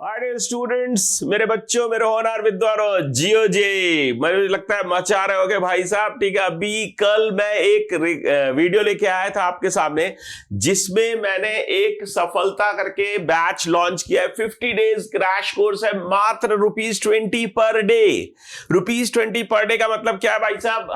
Dear students, मेरे बच्चों, मेरे होनहार विद्वानों, जियो जी, मुझे लगता है मचा रहे होगे भाई साहब। ठीक है, अभी कल मैं एक वीडियो लेके आया था आपके सामने, जिसमें मैंने एक सफलता करके बैच लॉन्च किया है। 50 डेज क्रैश कोर्स है, मात्र ₹20 पर डे। ₹20 पर डे का मतलब क्या है भाई साहब?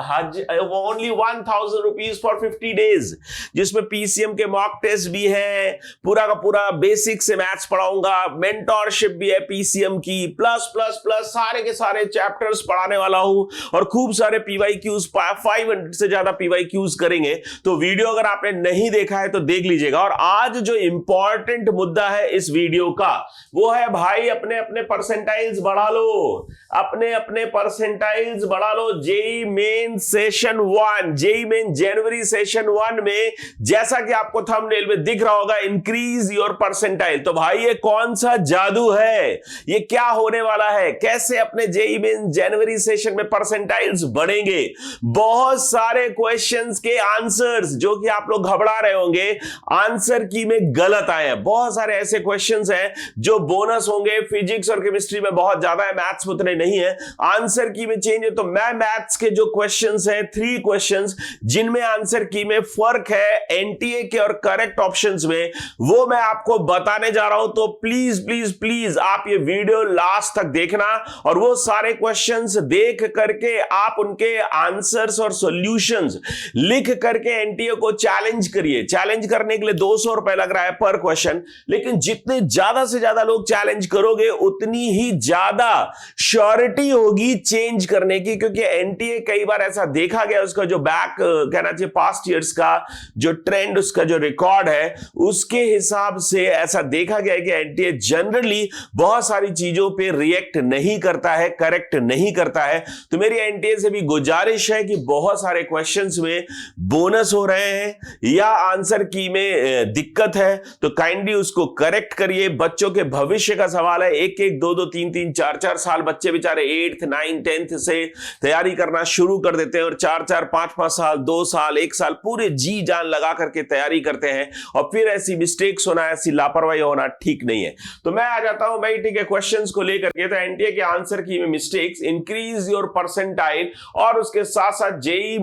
ओनली ₹1000 फॉर 50 डेज, जिसमें पीसीएम के मॉक टेस्ट भी है, पूरा का पूरा बेसिक से मैथ्स पढ़ाऊंगा, मेंटोरशिप भी है पीसीएम की, प्लस प्लस प्लस सारे के सारे चैप्टर्स पढ़ाने वाला हूं, और खूब सारे पीवाईक्यूज, 500 से ज्यादा पीवाईक्यूज करेंगे। तो वीडियो अगर आपने नहीं देखा है तो देख लीजिएगा। और आज जो इंपॉर्टेंट मुद्दा है इस वीडियो का, वो है भाई अपने अपने परसेंटाइल्स बढ़ा लो, अपने अपने परसेंटाइल्स बढ़ा लो। JEE Main session 1, JEE Main जनवरी सेशन 1 में, जैसा कि आपको थंबनेल में दिख रहा होगा, इंक्रीज योर परसेंटाइल। तो भाई ये कौन सा जादू है? ये क्या होने वाला है? कैसे अपने जेई मेन जनवरी सेशन में परसेंटाइल्स बढ़ेंगे? बहुत सारे क्वेश्चंस के आंसर्स, जो कि आप लोग घबरा रहे होंगे, आंसर की में गलत आए हैं। बहुत सारे ऐसे क्वेश्चंस हैं जो बोनस होंगे, फिजिक्स और केमिस्ट्री में बहुत ज्यादा है, मैथ्स में उतने नहीं है, आंसर की में चेंज है। तो मैं मैथ्स के जो क्वेश्चंस हैं, 3 क्वेश्चंस जिनमें आंसर की में फर्क है एनटीए के और करेक्ट ऑप्शंस में, वो मैं आपको बताने जा रहा हूं। तो प्लीज प्लीज प्लीज आप ये वीडियो लास्ट तक देखना, और वो सारे क्वेश्चंस देख करके आप उनके आंसर्स और सॉल्यूशंस लिख करके एनटीए को चैलेंज करिए। चैलेंज करने के लिए ₹200 लग रहा है पर क्वेश्चन, लेकिन जितने ज्यादा से ज्यादा लोग चैलेंज करोगे, उतनी ही ज्यादा श्योरिटी होगी चेंज करने की। क्योंकि एनटीए कई बार ऐसा देखा गया, उसका जो बैक कहना चाहिए पास्ट ईयर्स का जो ट्रेंड, उसका जो रिकॉर्ड है, उसके हिसाब से ऐसा देखा गया है कि एनटीए जनरली बहुत सारी चीजों पे रिएक्ट नहीं करता है, करेक्ट नहीं करता है। तो मेरी एनटीए से भी गुजारिश है कि बहुत सारे क्वेश्चंस में बोनस हो रहे हैं या आंसर की में दिक्कत है, तो काइंडली उसको करेक्ट करिए। बच्चों के भविष्य का सवाल है, 1-1, 2-2, 3-3, 4-4 साल बच्चे बेचारे 8th, 9th, 10th से तैयारी करना शुरू कर देते हैं, और 4-4, 5-5 साल, 2 साल, 1 साल पूरे जी जान लगा करके तैयारी करते हैं, और फिर ऐसी मिस्टेक्स होना, ऐसी लापरवाही होना ठीक नहीं है। तो मैं आ जाता हूं भाई, ठीक है, क्वेश्चंस को लेकर के। तो एनटीए के आंसर की में मिस्टेक्स, इंक्रीज योर परसेंटाइल, और उसके साथ साथ जेई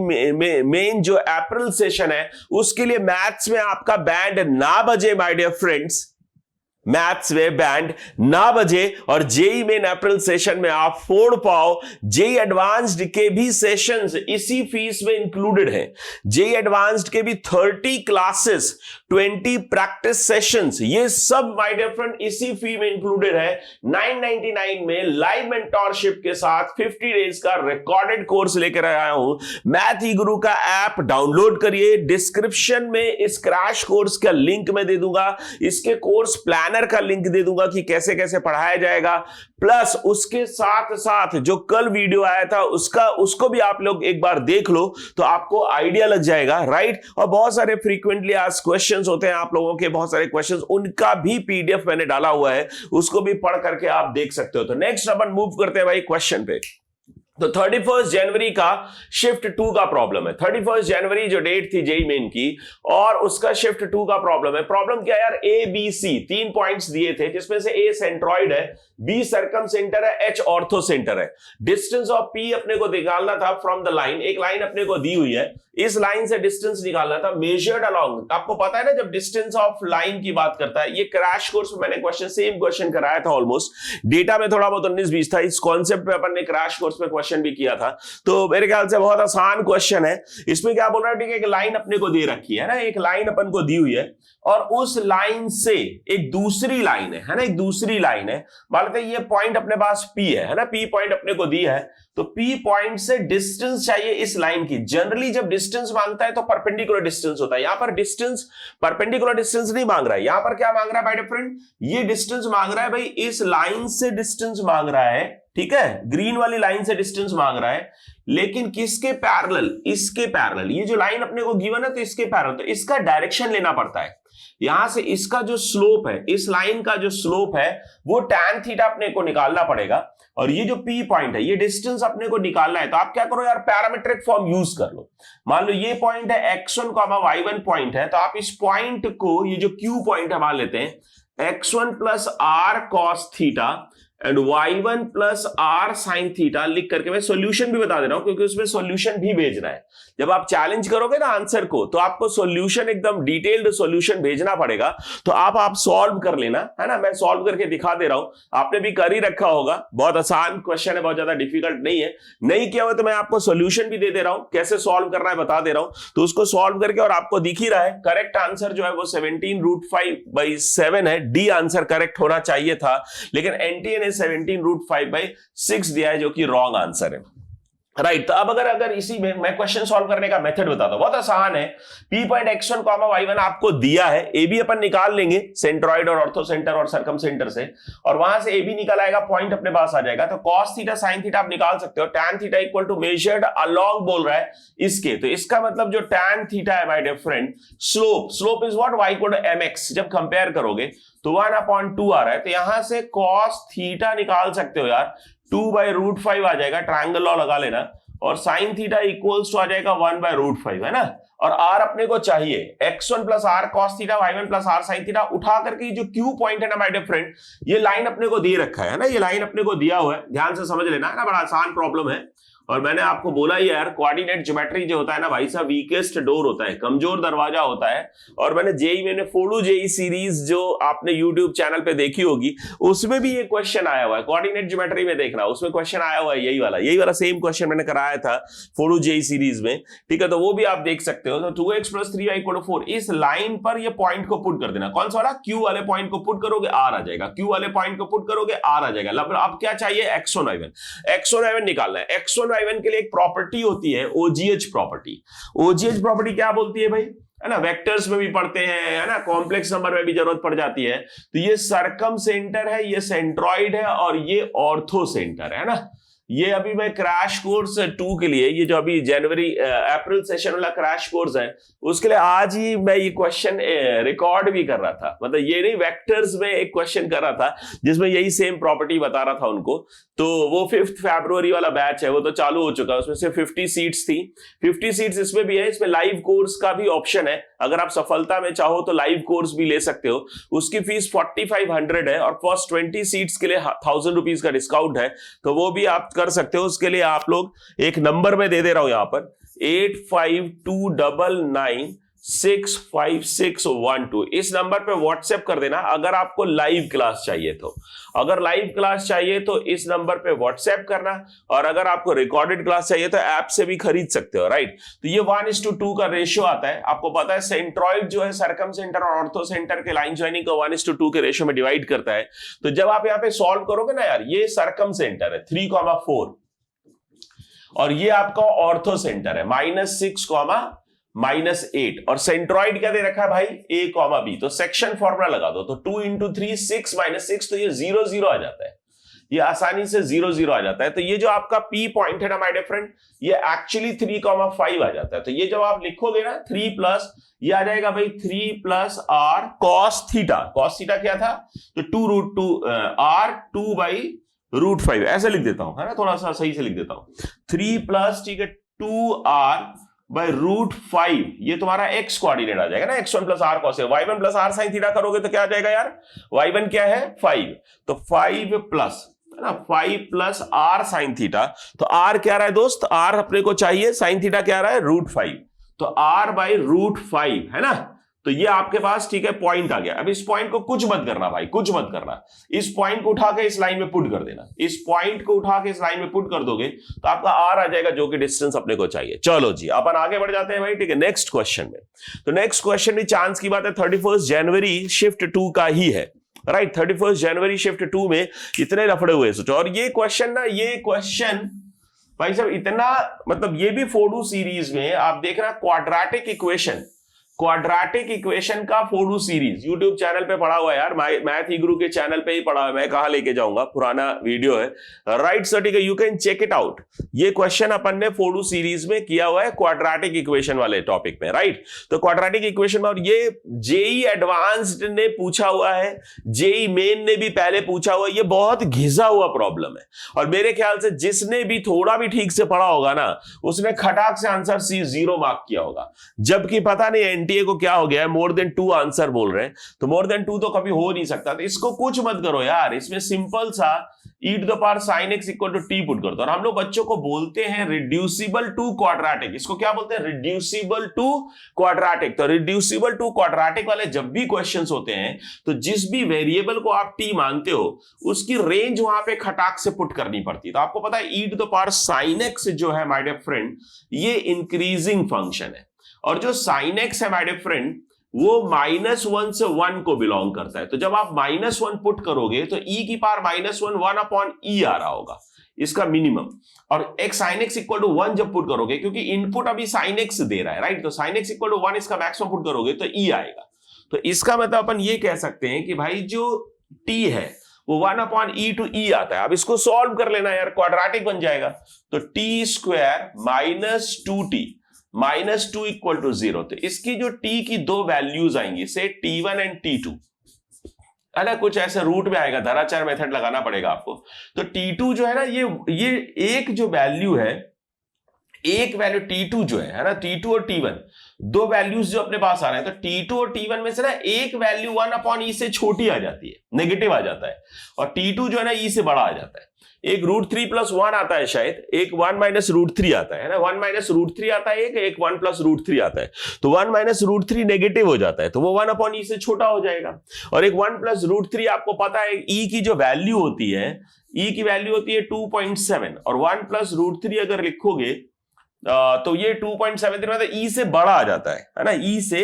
मेन जो अप्रैल सेशन है, उसके लिए मैथ्स में आपका बैंड ना बजे माय डियर फ्रेंड्स, मैथ्स में बैंड ना बजे, और जेई मेन अप्रैल सेशन में आप फोड़ पाओ। जेई एडवांस्ड के भी सेशंस इसी फीस में इंक्लूडेड हैं। जेई एडवांस्ड के भी 30 क्लासेस, 20 प्रैक्टिस सेशंस, ये सब माय डियर फ्रेंड इसी फी में इंक्लूडेड है। 999 में लाइव मेंटोरशिप के साथ 50 डेज का रिकॉर्डेड कोर्स लेकर आया हूं। मैथ ई गुरु का ऐप डाउनलोड करिए, डिस्क्रिप्शन में इस क्रैश कोर्स का लिंक मैं दे दूंगा, इसके कोर्स प्लान का लिंक दे दूंगा कि कैसे कैसे पढ़ाया जाएगा, प्लस उसके साथ साथ जो कल वीडियो आया था उसको भी आप लोग एक बार देख लो, तो आपको आइडिया लग जाएगा, राइट। और बहुत सारे फ्रीक्वेंटली आस्क्ड क्वेश्चंस होते हैं आप लोगों के, बहुत सारे क्वेश्चंस, उनका भी पीडीएफ मैंने डाला हुआ है, उसको भी पढ़ करके आप देख सकते हो। तो नेक्स्ट अपन मूव करते हैं भाई क्वेश्चन पे। तो 31 जनवरी का शिफ्ट 2 का प्रॉब्लम है। 31 जनवरी जो डेट थी जेई मेन की, और उसका शिफ्ट 2 का प्रॉब्लम है। प्रॉब्लम क्या है यार? ए बी सी 3 पॉइंट्स दिए थे, जिसमें से ए सेंट्रॉइड है, बी सर्कम सेंटर है, एच ऑर्थो सेंटर है। डिस्टेंस ऑफ पी अपने को निकालना था फ्रॉम द लाइन, एक लाइन अपने को दी हुई है, इस लाइन से डिस्टेंस निकालना था, मेजर्ड अलोंग। आपको पता है ना, जब डिस्टेंस ऑफ लाइन की बात करता है, ये क्रैश कोर्स में मैंने सेम क्वेश्चन कराया था ऑलमोस्ट, डेटा में थोड़ा बहुत 19-20 था, इस कॉन्सेप्ट पे अपन ने क्रैश कोर्स में क्वेश्चन भी किया था। तो मेरे ख्याल से बहुत आसान क्वेश्चन है। इसमें क्या बोल रहा है? ठीक है, एक लाइन अपने को दे रखी है ना, एक लाइन अपन को दी हुई है, और उस लाइन से एक दूसरी लाइन है ना, एक दूसरी लाइन है। मान लेते हैं ये पॉइंट अपने पास पी है ना, पी पॉइंट अपने को दी है, तो पी पॉइंट से डिस्टेंस चाहिए इस लाइन की। जनरली जब डिस्टेंस मांगता है तो परपेंडिकुलर डिस्टेंस होता है, यहां पर डिस्टेंस परपेंडिकुलर डिस्टेंस नहीं मांग रहा है। यहां पर क्या मांग रहा है भाई डिफरेंट? ये डिस्टेंस मांग रहा है भाई, इस लाइन से डिस्टेंस मांग रहा है, ठीक है, ग्रीन वाली लाइन से डिस्टेंस मांग रहा है, लेकिन किसके पैरेलल? इसके पैरेलल। ये जो लाइन अपने को गिवन है तो इसके पैरेलल, तो इसका डायरेक्शन लेना पड़ता है। यहां से इसका जो स्लोप है, इस लाइन का जो स्लोप है, वो tan थीटा अपने को निकालना पड़ेगा, और ये जो P पॉइंट है, ये डिस्टेंस अपने को निकालना है। तो आप क्या करो यार, पैरामीट्रिक फॉर्म यूज कर लो। मान लो ये पॉइंट है x1, y1 पॉइंट है, तो आप इस पॉइंट को, ये जो Q पॉइंट है मान लेते हैं, x1 plus r cos theta and y1 plus r sine theta लिख करके मैं सॉल्यूशन भी बता दे रहा हूं, क्योंकि उसमें सॉल्यूशन भी भेजना है। जब आप चैलेंज करोगे ना आंसर को, तो आपको सॉल्यूशन एकदम डिटेल्ड सॉल्यूशन भेजना पड़ेगा। तो आप सॉल्व कर लेना, है ना। मैं सॉल्व करके दिखा दे रहा हूं, आपने भी कर ही रखा होगा। बहुत आसान क्वेश्चन है, बहुत ज्यादा डिफिकल्ट नहीं है। नहीं किया हुआ तो मैं आपको सॉल्यूशन भी दे रहा हूं, कैसे सॉल्व करना है बता दे रहा हूं। तो उसको सॉल्व करके, और आपको दिख ही रहा है करेक्ट आंसर जो है वो 17√5/7 है। डी आंसर करेक्ट होना चाहिए था, लेकिन एनटीए ने 17√5/6 दिया है, जो कि रॉन्ग आंसर है। राइट। तो अब अगर इसी में मैं क्वेश्चन सॉल्व करने का मेथड बताता हूं, बहुत आसान है। P पॉइंट x1, y1 आपको दिया है, ए बी अपन निकाल लेंगे सेंट्रॉइड और ऑर्थो सेंटर और सरकम सेंटर से, और वहां से ए बी निकल आएगा, पॉइंट अपने पास आ जाएगा। तो cos थीटा साइन थीटा आप निकाल सकते हो। tan theta equal to measured along बोल रहा है इसके, तो इसका मतलब जो tan थीटा है my dear friend, slope is what, y equal to mx। जब कंपेयर करोगे तो 1/2 आ रहा है, तो यहां से cos थीटा निकाल सकते हो यार, 2/√5 आ जाएगा, ट्रायंगल लॉ लगा लेना, और साइन थीटा इक्वल्स टू आ जाएगा 1/√5, है ना। और r अपने को चाहिए x1 plus r cos theta, y1 plus r sine theta. उठा करके जो Q पॉइंट है ना माय डियर फ्रेंड, ये लाइन अपने को दे रखा है ना, ये लाइन अपने को दिया हुआ है, ध्यान से समझ लेना, है ना। बड़ा आसान प्रॉब्लम है। और मैंने आपको बोला ही यार, कोऑर्डिनेट ज्योमेट्री जो होता है ना भाई साहब, वीकेस्ट डोर होता है, कमजोर दरवाजा होता है। और मैंने मैंने फोडू जेई सीरीज जो आपने यूट्यूब चैनल पे देखी होगी, उसमें भी ये क्वेश्चन आया हुआ है। कोऑर्डिनेट ज्योमेट्री में देखना, उसमें क्वेश्चन आया हुआ है यही वाला सेम क्वेश्चन मैंने कराया था फोडू जेई सीरीज में, ठीक है। तो वो भी आप देख सकते हो। तो 2x + 3y = 4, इस लाइन पर ये पॉइंट को पुट कर देना। कौन सा वाला, Q वाले पॉइंट को पुट करोगे R आ जाएगा, Q वाले पॉइंट को पुट करोगे R आ जाएगा। अब क्या चाहिए, x1 y1 निकालना है। x1 y1 के लिए एक प्रॉपर्टी होती है OGH प्रॉपर्टी। OGH प्रॉपर्टी क्या बोलती है भाई, है ना, वेक्टर्स में भी पढ़ते हैं, है ना, कॉम्प्लेक्स नंबर में भी जरूरत पड़ जाती है। तो ये सरकम सेंटर है, ये सेंट्रॉइड है, और ये ऑर्थो सेंटर है ना। ये अभी मैं क्रैश कोर्स 2 के लिए, ये जो अभी अप्रैल सेशन वाला क्रैश कोर्स है, उसके लिए आज ही मैं ये क्वेश्चन रिकॉर्ड भी कर रहा था। मतलब ये नहीं, वेक्टर्स में एक क्वेश्चन कर रहा था जिसमें यही सेम प्रॉपर्टी बता रहा था उनको। तो वो 5 फरवरी वाला बैच है, वो तो चालू हो चुका है। उसमें से 50 सीट्स थी, 50 सीट्स इसमें भी है। इसमें लाइव कोर्स का भी ऑप्शन है, अगर आप सफलता में चाहो तो लाइव कोर्स भी ले सकते हो। उसकी फीस 4500 है, और फर्स्ट 20 सीट्स के लिए 1000 रुपीज का डिस्काउंट है, तो वो भी आप कर सकते हो। उसके लिए आप लोग एक नंबर में दे दे रहा हूं यहां पर, 8529965612, इस नंबर पे व्हाट्सएप कर देना अगर आपको लाइव क्लास चाहिए तो। अगर लाइव क्लास चाहिए तो इस नंबर पे व्हाट्सएप करना, और अगर आपको रिकॉर्डेड क्लास चाहिए तो ऐप से भी खरीद सकते हो, राइट। तो ये 1:2 का रेशियो आता है। आपको पता है सेंट्रॉइड जो है सरकम सेंटर और ऑर्थो सेंटर के लाइन ज्वाइनिंग को 1:2 के रेशियो में डिवाइड करता है। तो जब आप यहाँ पे सॉल्व करोगे ना यार, ये सरकम सेंटर है 3,4, और ये आपका ऑर्थो सेंटर है -6, -8, और सेंट्रॉइड क्या दे रखा है भाई, A, B। तो सेक्शन फॉर्मूला लगा दो, तो 2 × 3 6 - 6, तो ये 0 0 आ जाता है, ये आसानी से 0 0 आ जाता है। तो ये जो आपका P पॉइंट है ना माय डियर फ्रेंड, ये एक्चुअली 3,5 आ जाता है। तो ये जब आप लिखोगे ना 3+, ये आ जाएगा भाई 3+ R cos theta. cos theta क्या था, तो 2√2 R 2/√5 ऐसे लिख देता हूं, है ना, थोड़ा सा सही से लिख देता हूं। 3+, ठीक है, 2R/√5, ये तुम्हारा x कोऑर्डिनेट आ जाएगा ना, x1 + R cos, y1 + R sin theta करोगे तो क्या आ जाएगा यार, y1 क्या है 5, तो 5+, है ना, 5+ R sin थीटा। तो R क्या रहा है दोस्त, R अपने को चाहिए, sin थीटा क्या रहा है √5, तो R/√5, है ना। तो ये आपके पास, ठीक है, पॉइंट आ गया। अब इस पॉइंट को कुछ मत करना भाई, कुछ मत करना, इस पॉइंट को उठा के इस लाइन में पुट कर देना। इस पॉइंट को उठा के इस लाइन में पुट कर दोगे तो आपका R आ जाएगा, जो कि डिस्टेंस अपने को चाहिए। चलो जी, अपन आगे बढ़ जाते हैं भाई, ठीक है, नेक्स्ट क्वेश्चन में। तो नेक्स्ट क्वेश्चन भी चांस की बात है, 31 जनवरी शिफ्ट 2 का ही है, राइट। 31 जनवरी शिफ्ट 2 में इतने लफड़े हुए सोचो। और ये क्वेश्चन ना, ये क्वेश्चन भाई साहब इतना, मतलब ये भी फोडू सीरीज में आप देख रहे हैं, क्वाड्रेटिक इक्वेशन का फोडू सीरीज यूट्यूब चैनल पे पढ़ा हुआ है यार, मैथ ई गुरु के चैनल पे ही पढ़ा है, मैं कहां लेके जाऊंगा, पुराना वीडियो है, राइट सर, ठीक है, you can check it out. ये क्वेश्चन अपन ने फोडू सीरीज में किया हुआ है क्वाड्रेटिक इक्वेशन वाले टॉपिक में, राइट। तो क्वाड्रेटिक इक्वेशन में, और ये जेई एडवांस्ड ने पूछा हुआ है, जेई मेन ने भी पहले पूछा हुआ है, ये बहुत घिसा हुआ प्रॉब्लम है। और मेरे ख्याल से जिसने भी थोड़ा भी ठीक से पढ़ा होगा ना, उसने खटाक से आंसर C 0 मार्क किया होगा, जबकि पता नहीं एनटीए को क्या हो गया है, मोर देन 2 आंसर बोल रहे हैं, तो मोर देन 2 तो कभी हो नहीं सकता, तो इसको कुछ मत करो यार, इसमें सिंपल सा e to the power sin x equal to t put कर दो। और हम लोग बच्चों को बोलते हैं रिड्यूसिबल टू क्वाड्रेटिक, इसको क्या बोलते हैं, रिड्यूसिबल टू क्वाड्रेटिक। तो रिड्यूसिबल टू क्वाड्रेटिक वाले जब भी क्वेश्चंस होते हैं तो जिस भी वेरिएबल को आप t मानते हो उसकी रेंज वहां पे खटाक से पुट करनी पड़ती है। तो आपको पता है e to the power sin x जो है माय डियर फ्रेंड, ये इंक्रीजिंग फंक्शन है, और जो sin x है माय डियर फ्रेंड वो -1 से 1 को बिलोंग करता है। तो जब आप -1 पुट करोगे तो e की पावर -1 1 अपॉन e आ रहा होगा, इसका मिनिमम। और x sin x equal to 1 जब पुट करोगे, क्योंकि इनपुट अभी sin x दे रहा है, राइट, तो sin x इक्वल टू 1 इसका मैक्सिमम पुट करोगे तो e आएगा। तो इसका मतलब अपन ये कह सकते हैं कि भाई जो t है वो 1 अपॉन e टू e आता है। अब इसको सॉल्व कर लेना यार, क्वाड्रेटिक बन जाएगा। तो t square minus 2t minus 2 equal to 0। तो इसकी जो t की दो वैल्यूज आएंगी, से t1 एंड t2, है ना, कुछ ऐसे रूट में आएगा, धराचार मेथड लगाना पड़ेगा आपको। तो t2 जो है ना, ये एक जो वैल्यू है, एक वैल्यू t2 जो है ना, t2 और t1 दो वैल्यूज जो अपने पास आ रहे हैं, तो t2 और t1 में से ना एक वैल्यू 1 अपॉन e से छोटी आ जाती है, नेगेटिव आ जाता है, और t2 जो है ना e से बड़ा आ जाता है। एक √3 + 1 आता है शायद, एक 1 - √3 आता है ना, 1 - √3 आता है, एक 1 + √3 आता है। तो 1 - √3 नेगेटिव हो जाता है, तो वो 1 अपॉन e से छोटा हो जाएगा। और एक 1 + √3 आपको पता है e की जो वैल्यू होती है, e की वैल्यू होती है 2.7, और 1 + √3 अगर लिखोगे तो ये 2.73 मतलब e से बड़ा आ जाता है ना, e से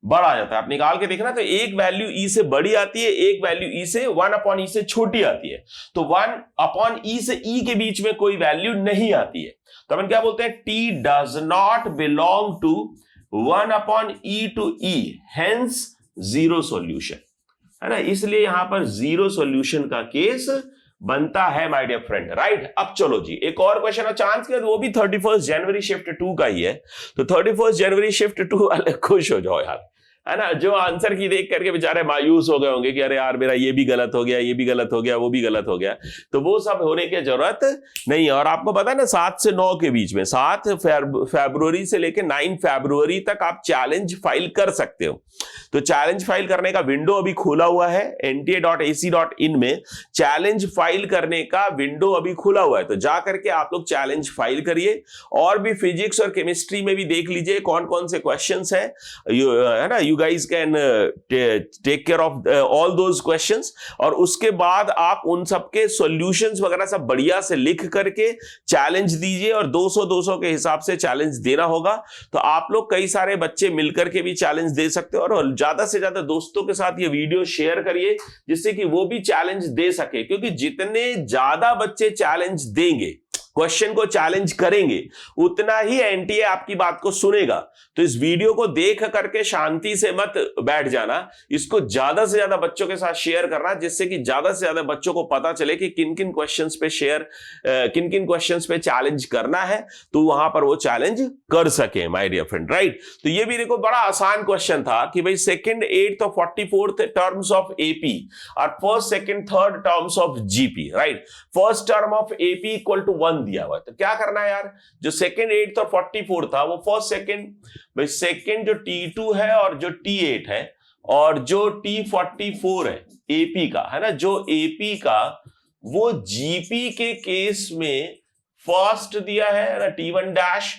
बड़ा आ जाता है। आप निकाल के देखना, तो एक वैल्यू e से बड़ी आती है, एक वैल्यू e से 1 अपॉन e से छोटी आती है। तो 1 अपॉन e से e के बीच में कोई वैल्यू नहीं आती है, तो अपन क्या बोलते हैं, t does not belong to 1 upon e to e, hence zero solution, है ना, इसलिए यहां पर जीरो सॉल्यूशन का केस बनता है माय डियर फ्रेंड, राइट। अब चलो जी, एक और क्वेश्चन चांस के, वो भी 31 जनवरी शिफ्ट 2 का ही है। तो 31 जनवरी शिफ्ट 2 वाले खुश हो जाओ यार, है ना, जो आंसर की देख करके बेचारे मायूस हो गए होंगे कि अरे यार मेरा ये भी गलत हो गया, ये भी गलत हो गया, वो भी गलत हो गया। तो वो सब होने की जरूरत नहीं है। और आपको पता है ना, 7 से 9 के बीच में, 7 फरवरी से लेकर 9 फरवरी तक आप चैलेंज फाइल कर सकते हो। तो चैलेंज फाइल करने का विंडो अभी खुला हुआ है, nta.ac.in में चैलेंज फाइल करने का विंडो अभी खुला हुआ है। तो जा करके आप लोग चैलेंज फाइल करिए, और भी फिजिक्स और केमिस्ट्री में भी देख लीजिए कौन कौन से क्वेश्चंस हैं, है ना, you guys can take care of all those questions। और उसके बाद आप उन सबके सॉल्यूशंस वगैरह सब बढ़िया से लिख करके चैलेंज दीजिए, और 200 के हिसाब से चैलेंज देना होगा। तो आप लोग कई सारे बच्चे मिलकर के भी चैलेंज दे सकते हो, और ज्यादा से ज्यादा दोस्तों के साथ ये वीडियो शेयर करिए, जिससे कि वो भी चैलेंज दे सके। क्योंकि जितने ज्यादा बच्चे चैलेंज देंगे, क्वेश्चन को चैलेंज करेंगे, उतना ही एनटीए आपकी बात को सुनेगा। तो इस वीडियो को देख करके शांति से मत बैठ जाना, इसको ज्यादा से ज्यादा बच्चों के साथ शेयर करना, जिससे कि ज्यादा से ज्यादा बच्चों को पता चले कि किन किन क्वेश्चंस पे किन किन क्वेश्चंस पे चैलेंज करना है, तो वहां पर वो चैलेंज कर सके माय डियर फ्रेंड, राइट। तो ये भी देखो बड़ा आसान क्वेश्चन था कि भाई 2nd, 8th और 44th टर्म्स ऑफ एपी और 1st, 2nd, 3rd terms of GP, right. First term of AP equal to 1 दिया हुआ है, तो क्या करना है यार, जो 2nd, 8th और 44 था वो 1st, 2nd, भाई 2nd जो T2 है और जो T8 है और जो T44 है एपी का, है ना, जो एपी का वो जीपी के केस में फर्स्ट दिया है ना, T1 डैश,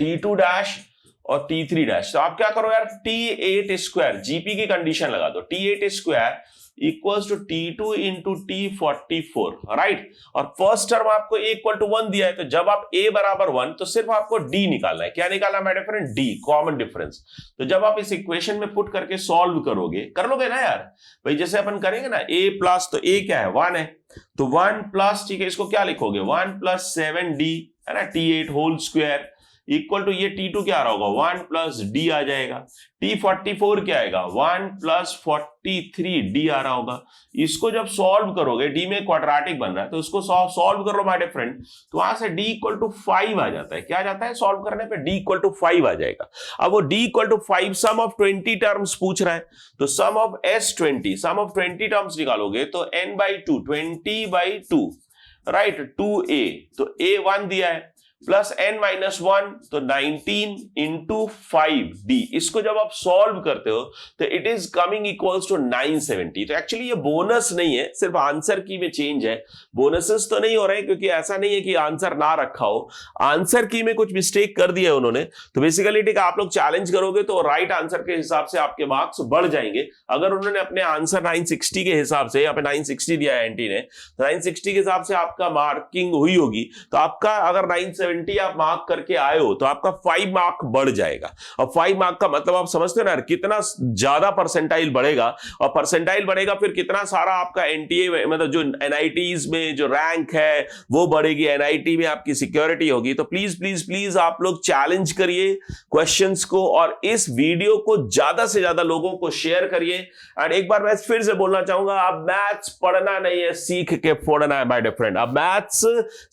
T2 डैश और T3 डैश। तो आप क्या करो यार, T8 स्क्वायर, जीपी की कंडीशन लगा दो, T8 square equals to T2 into T44, right. और फर्स्ट टर्म आपको A इक्वल टू 1 दिया है, तो जब आप A बराबर 1, तो सिर्फ आपको D निकालना है। क्या निकालना है मेरे फ्रेंड, D, कॉमन डिफरेंस। तो जब आप इस इक्वेशन में पुट करके सॉल्व करोगे, कर लोगे ना यार, भाई जैसे अपन करेंगे ना, A प्लस, तो A क्या है, 1 है, तो 1 प्लस, ठीक है, इसको क्या लिखोगे, 1 + 7D, है ना, T8 whole square equal to, ये T2 क्या आ रहा होगा, 1 + D आ जाएगा। T44 क्या आएगा, 1 + 43D आ रहा होगा। इसको जब सॉल्व करोगे, D में क्वाड्रेटिक बन रहा है, तो उसको सॉल्व कर लो माय डियर फ्रेंड, तो वहां से D = 5 आ जाता है। क्या आ जाता है सॉल्व करने पे, D = 5 आ जाएगा। अब वो D = 5 सम ऑफ 20 टर्म्स पूछ रहा है, तो sum of S20, sum of 20 terms निकालोगे तो n/2, 20/2, राइट, 2a, तो a 1 दिया है, प्लस n-1 तो 19 इंटू 5d। इसको जब आप सॉल्व करते हो तो it is coming equals to 970। तो एक्चुअली ये बोनस नहीं है, सिर्फ आंसर की में चेंज है, बोनसेस तो नहीं हो रहे, क्योंकि ऐसा नहीं है कि आंसर ना रखा हो, आंसर की में कुछ मिस्टेक कर दिया है उन्होंने। तो बेसिकली ठीक है, आप लोग चैलेंज करोगे तो राइट आंसर के हिसाब से आपके मार्क्स बढ़ जाएंगे। अगर उन्होंने अपने आंसर 960 के हिसाब से, यहाँ पे 960 दिया है एंटी ने, तो 960 के हिसाब से आपका मार्किंग हुई होगी, तो आपका अगर 970 आप मार्क करके आए हो तो आपका 5 मार्क बढ़ जाएगा। और 5 मार्क का मतलब आप समझते हो ना कितना ज्यादा परसेंटाइल बढ़ेगा, और परसेंटाइल बढ़ेगा फिर कितना सारा आपका एनटीए मतलब जो एनआईटीज में जो रैंक है वो बढ़ेगी, एनआईटी में आपकी सिक्योरिटी होगी। तो प्लीज प्लीज प्लीज आप लोग चैलेंज करिए क्वेश्चंस को, और इस वीडियो को ज्यादा से ज्यादा लोगों को शेयर करिए। एंड एक बार मैं फिर से बोलना चाहूंगा, अब मैथ्स पढ़ना नहीं है, सीख के फोड़ना है माय डियर फ्रेंड। अब मैथ्स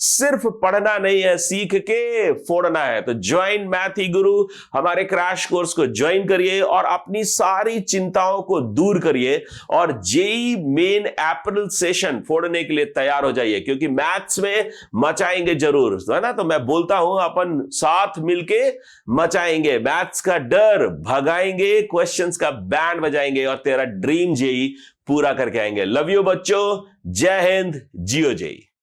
सिर्फ पढ़ना नहीं है, सीख के फोड़ना है। तो ज्वाइन मैथी गुरु, हमारे क्रैश कोर्स को ज्वाइन करिए और अपनी सारी चिंताओं को दूर करिए, और जेई मेन अप्रैल सेशन फोड़ने के लिए तैयार हो जाइए, क्योंकि मैथ्स में मचाएंगे जरूर, है ना। तो मैं बोलता हूं अपन साथ मिलके मचाएंगे, मैथ्स का डर भगाएंगे, क्वेश्चंस का बैंड बजाएंगे, और तेरा ड्रीम जेई पूरा करके आएंगे। लव यू बच्चों, जय हिंद, जियो जेई।